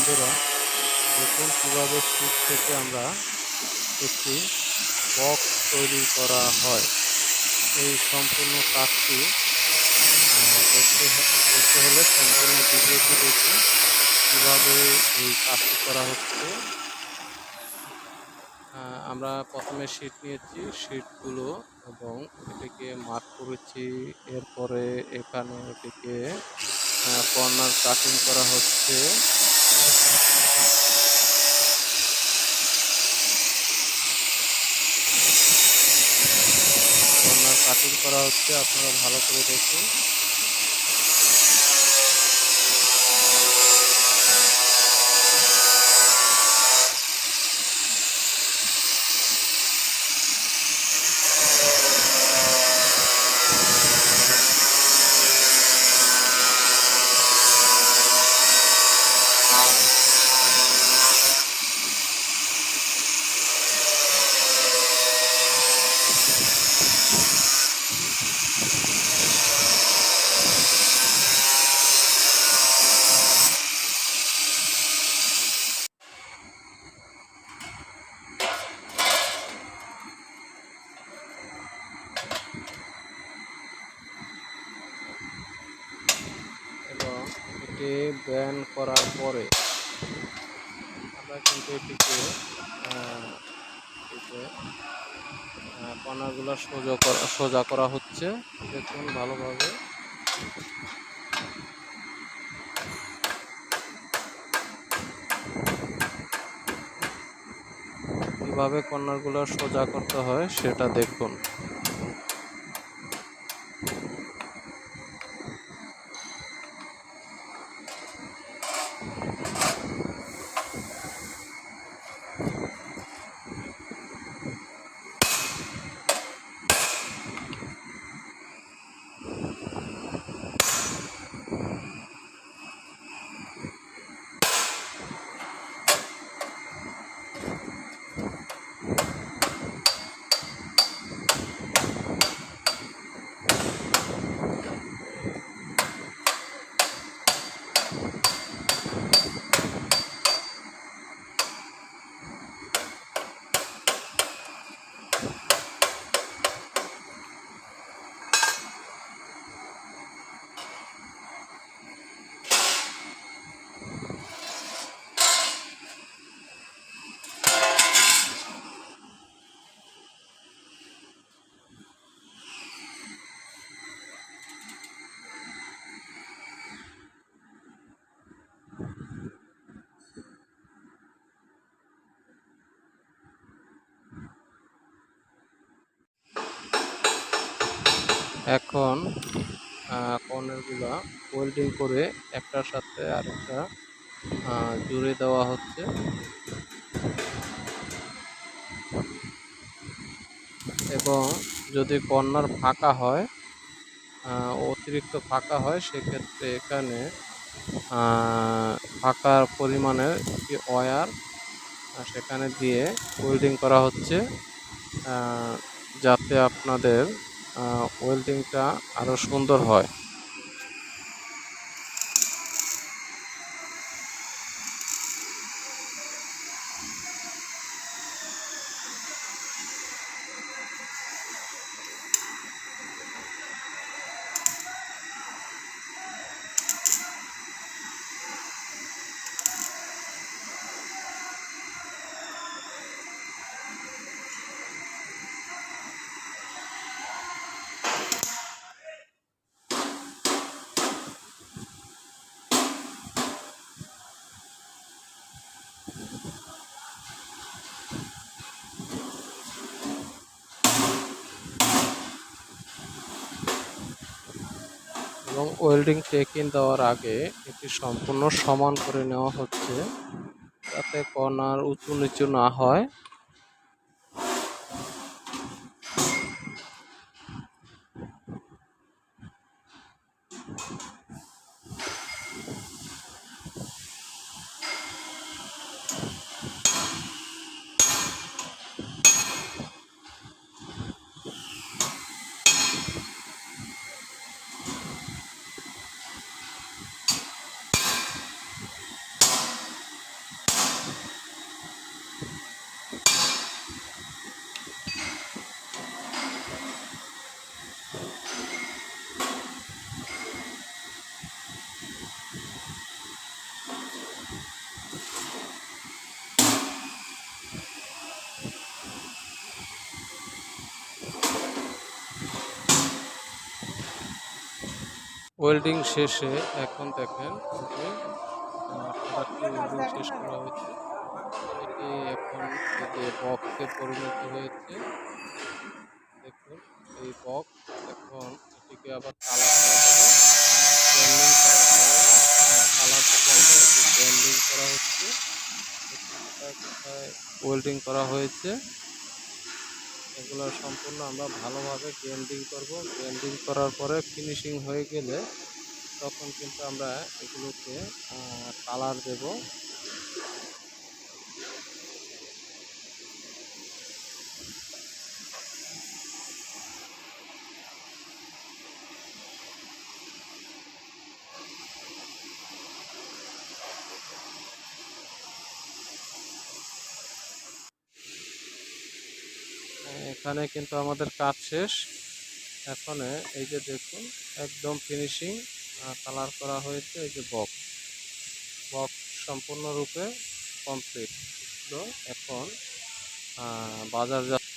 বন্ধুরা, দেখুন কিভাবে শীট থেকে আমরা একটি বক্স তৈরি করা হয়। এই সম্পূর্ণ কাজটি দেখতে হলে সম্পূর্ণ ভিডিওটি দেখুন কিভাবে এই কাজটি করা হচ্ছে। আমরা প্রথমে শীট নিয়েছি, শীটগুলো এবং এটিকে মার্ক করেছি। এরপরে এখানে এটিকে কর্নার কাটিং করা হচ্ছে। কর্নার কাটিং করা হচ্ছে, আপনারা ভালো করে দেখুন। এবং এটি ব্যান্ড করার পরে আমরা কিন্তু এটিকে কর্নারগুলো সোজা করা হচ্ছে। দেখুন ভালোভাবে। কিভাবে কর্নারগুলো সোজা করতে হয় সেটা দেখুন। এখন কর্নারগুলা ওয়েল্ডিং করে একটার সাথে আরেকটা জুড়ে দেওয়া হচ্ছে। এবং যদি কর্নার ফাঁকা হয়, অতিরিক্ত ফাঁকা হয়, সেক্ষেত্রে এখানে ফাঁকার পরিমাণের একটি ওয়্যার সেখানে দিয়ে ওয়েল্ডিং করা হচ্ছে, যাতে আপনাদের ওয়েল্ডিংটা আরও সুন্দর হয়। এবং ওয়েল্ডিং টেক-ইন দেওয়ার আগে এটি সম্পূর্ণ সমান করে নেওয়া হচ্ছে, যাতে কর্নার উঁচু নিচু না হয়। ওয়েল্ডিং শেষে এখন দেখেন যে প্রোডাক্টটি ওয়েল্ডিং শেষ করা হয়েছে। এটি এখন এই যে বক্সে পরিণত হয়েছে। দেখুন এই বক্স এখন এটিকে আবার কালার করা হবে। ব্র্যান্ডিং করার পরে কালার থেকে আমরা এটি ব্র্যান্ডিং করা হচ্ছে। দেখুন কোথায় কোথায় ওয়েল্ডিং করা হয়েছে। এগুলো সম্পূর্ণ আমরা ভালোভাবে গ্রাইন্ডিং করব। গ্রাইন্ডিং করার পরে ফিনিশিং হয়ে গেলে তখন কিন্তু আমরা এগুলোকে কালার দেব। এখানে কিন্তু আমাদের কাজ শেষ। এখন এই যে দেখুন একদম ফিনিশিং কালার করা হয়েছে। এই যে বক্স বক্স সম্পূর্ণরূপে কমপ্লিট। এখন বাজারজাত